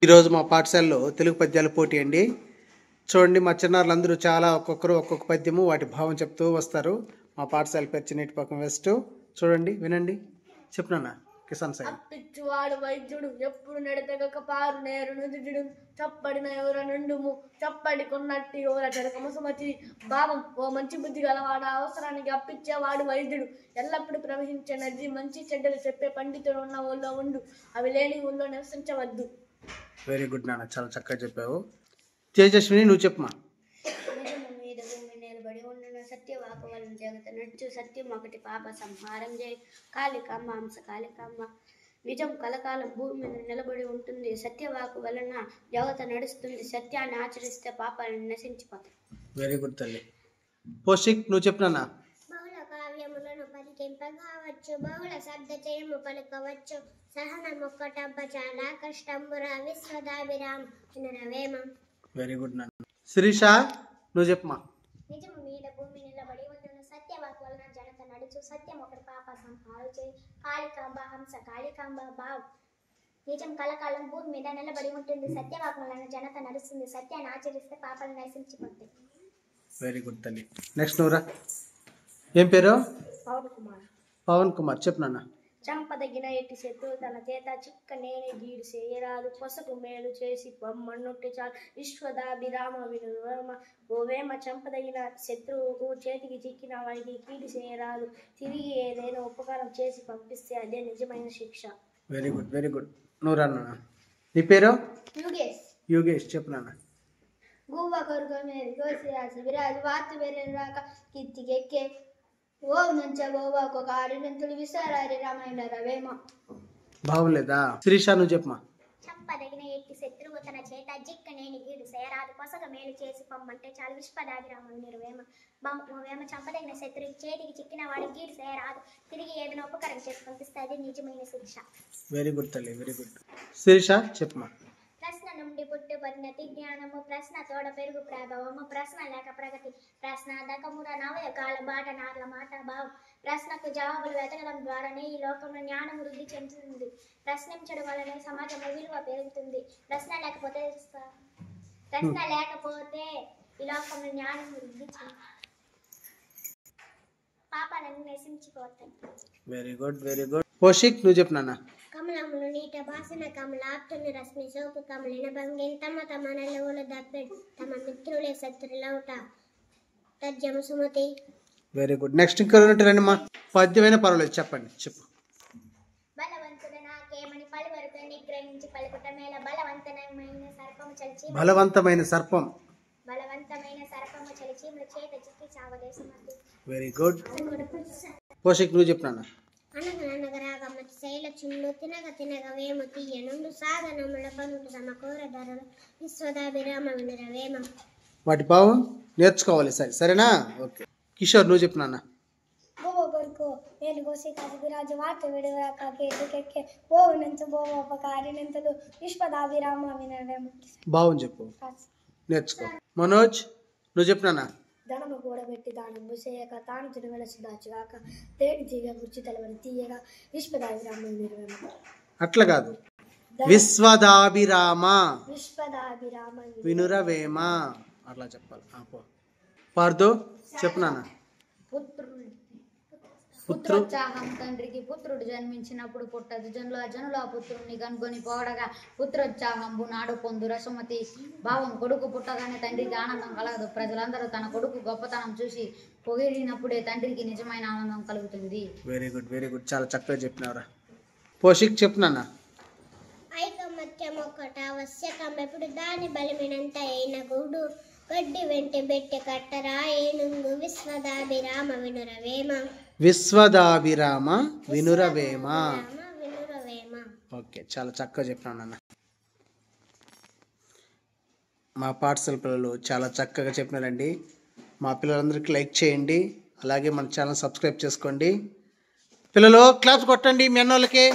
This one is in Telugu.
ఈరోజు మా పాఠశాలలో తెలుగు పద్యాల పోటీ అండి. చూడండి, మా చిన్నారులందరూ చాలా ఒక్కొక్కరు ఒక్కొక్క పద్యము వాటి భావం చెప్తూ వస్తారు. మా పాఠశాల పేరు చిన్నటిపాకం వెస్ట్. చూడండి, వినండి. చెప్పునన్నా కిసాన్ సాయి. అప్పిచ్చువాడు వైద్యుడు ఎప్పుడు నడతగక పారు నేరు నుదుడు చప్పడిన ఎవర నుండుము చప్పడి కొన్నట్టి ఎవర చెరకము సుమతి భావం ఓ మంచి బుద్ధి గలవాడు అవసరానికి అప్పిచ్చేవాడు వైద్యుడు ఎల్లప్పుడు ప్రవహించే నది మంచి చెడ్డలు చెప్పే పండితుడు ఉన్న ఊళ్ళో ఉండు అవి లేని ఊళ్ళో నివసించవద్దు. వెరీ గుడ్ నాన్న, చాలా చక్కగా చెప్పావు. తేజస్విని, నువ్వు చెప్పమా. మీద భూమి నిలబడి ఉండిన సత్యవాకు వలన జగత నడుచు సత్యం ఒకటి పాప సంహారం చేయి కాళికాంబ హంస కాళికాంబ నిజం కలకాలం భూమి మీద నిలబడి ఉంటుంది సత్యవాకు వలన జగత నడుస్తుంది సత్యాన్ని ఆచరిస్తే పాపాలను నశించిపోతాయి. వెరీ గుడ్ తల్లి. పోషిక్, నువ్వు చెప్పినా. బహుళ కావ్యములను పలికింపగావచ్చు బహుళ శబ్ద చేయము పలుకవచ్చు సహనమొక్కటబ్బ చాలా కష్టంబురా విశ్వదాభిరామ వినరవేమ. వెరీ గుడ్ నాన్న. శిరీష, నువ్వు చెప్పమా. నిజము మీద భూమి నిలబడి ఉండును సత్యవాకు వలన జనత నడుచు సత్యం ఒకటి పాప సంహారం చేయి కాళికాంబ హంస కాళికాంబ భావం నిజం కలకాలం భూమి మీద నిలబడి ఉంటుంది సత్యవాకు వలన జనత నడుస్తుంది సత్యాన్ని ఆచరిస్తే పాపాలు నశించిపోతాయి. వెరీ గుడ్ తల్లి. నెక్స్ట్ నువ్వురా. ఏం పేరు? పవన్ కుమార్. పవన్ కుమార్, చెప్పు నాన్న. చంపదగిన ఎట్టి శత్రువు తన చేత చిక్క నేనే గీడు చేయరాదు పొసకు మేలు చేసి పొమ్మన్నొట్టి చాలు విశ్వదాభిరామ వినురవేమ ఓ వేమ చంపదగిన శత్రువుకు చేతికి చిక్కిన వారికి కీడు చేయరాదు తిరిగి ఏదైనా ఉపకారం చేసి పంపిస్తే అదే నిజమైన శిక్ష. Very good, very good. నువ్వు రా నాన్న. నీ పేరు? యోగేష్, చెప్పు నాన్న. గువ్వ కొరుకు మీద కోసి విరాజు వార్త వేరే రాక కిత్తికెక్కే ఓ నుంచబోవ ఒక ఆడినంతులు విసారారి రామాయణ రవేమ. బాగులేదా? శిరీష, నువ్వు చెప్పమా. చంపదగిన ఎట్టి శత్రువు తన చేత జిక్కనేని గీడు సేరాదు పొసగ మేలు చేసి పొమ్మంటే చాలు విశ్వదాభిరామ నిర్వేమ వేమ చంపదగిన శత్రువు చేతికి చిక్కిన వాడి గీడు సేరాదు తిరిగి ఏదైనా ఉపకారం చేసి పంపిస్తే అది నిజమైన శిక్ష. వెరీ గుడ్ తల్లి, వెరీ గుడ్. శిరీష, చెప్పమా. ప్రశ్న నుండి పుట్టు పరిణతి జ్ఞానము ప్రశ్న తోడ పెరుగు ప్రభావము ప్రశ్న లేక ప్రగతి ప్రశ్న దకముర నవయ కాల బాట నార్ల మాట భావం ప్రశ్నకు జవాబులు వెతకడం ద్వారానే ఈ లోకంలో జ్ఞానం వృద్ధి చెందుతుంది ప్రశ్నించడం వల్లనే సమాజంలో విలువ పెరుగుతుంది ప్రశ్న లేకపోతే ఈ లోకంలో జ్ఞానం వృద్ధి చెందుతుంది పాపాలన్నీ నశించిపోతాయి. Very good, very good. Poshik, నువ్వు చెప్పు నాన్న. కమలములు నీట బాసిన కమలాప్తుని రశ్మి సోపు కమలిన భంగిన్ తమ తమ నెలవులు దప్పెడు తమ మిత్రులే శత్రులవుట తజ్జము సుమతి. Very good. నెక్స్ట్ ఇంకొకటి రండిమ్మా. పద్యమైనా పర్వాలేదు, చెప్పండి. చెప్పు. బలవంతుడు నాకేమని పలువరకు నిగ్రహించి పలుకుట మేల బలవంతమైన సర్పము చలిచి చేత చిక్కి చావదేశమతి. Very good. పోషిక్, నువ్వు చెప్పు నాన్న. అనగనగరాగమతి శైలచుండు తినగ తినగ వేము తీయనుండు సాధనముల పనులు సమకూర ధరలు విశ్వదాభిరామ వినురవేమ. వాటి భావం నేర్చుకోవాలి. సరేనా? ఓకే. కిషోర్, నువ్వు చెప్పు నాన్న. కొరకు నేను కోసి కసిరాజు వార్త విడువరాక కేటుకెక్కే ఓ నుంచి ఉపకారినంతలు విశ్వదాభిరామ వినురవేమ. భావం చెప్పు, నేర్చుకో. మనోజ్, నువ్వు చెప్పు నాన్న. ధనము కూడబెట్టి దానం బుసేయక తాను తినవలసి దాచుగాక తేడి తీగ గుర్చి తలవని తీయగా విశ్వదాభిరామ నిర్వేమ. అట్లా కాదు, విశ్వదాభిరామ వినురవేమ అట్లా చెప్పాలి. పార్దు, చెప్పు నాన్న. పుత్రోత్సాహం తండ్రికి పుత్రుడు జన్మించినప్పుడు పుట్టదు జనుల పుత్రుడిని కనుగొని పోడగా పుత్రోత్సాహంబు నాడు పొందుర సుమతి. భావం కొడుకు పుట్టగానే తండ్రికి ఆనందం కలగదు. ప్రజలందరూ తన కొడుకు గొప్పతనం చూసి పొగిడినప్పుడే తండ్రికి నిజమైన ఆనందం కలుగుతుంది. Very good, very good. చాలా చక్కగా చెప్పినవరా. పోషిక్, చెప్పు నాన్న. ఐకమత్యమొక్కట ఆవశ్యకం ఎప్పుడు దాని బలమినంత అయిన గూడు గడ్డి వెంట బెట్టె కట్టరా ఏనుంగు విశ్వదాభిరామ వినురవేమ. విశ్వదాభిరామ వినురవేమ. ఓకే, చాలా చక్కగా చెప్పినావు నాన్న. మా పాఠశాల పిల్లలు చాలా చక్కగా చెప్పినారండి. మా పిల్లలందరికీ లైక్ చేయండి, అలాగే మన ఛానల్ సబ్స్క్రైబ్ చేసుకోండి. పిల్లలు క్లాప్స్ కొట్టండి మీ అన్నోళ్ళకి.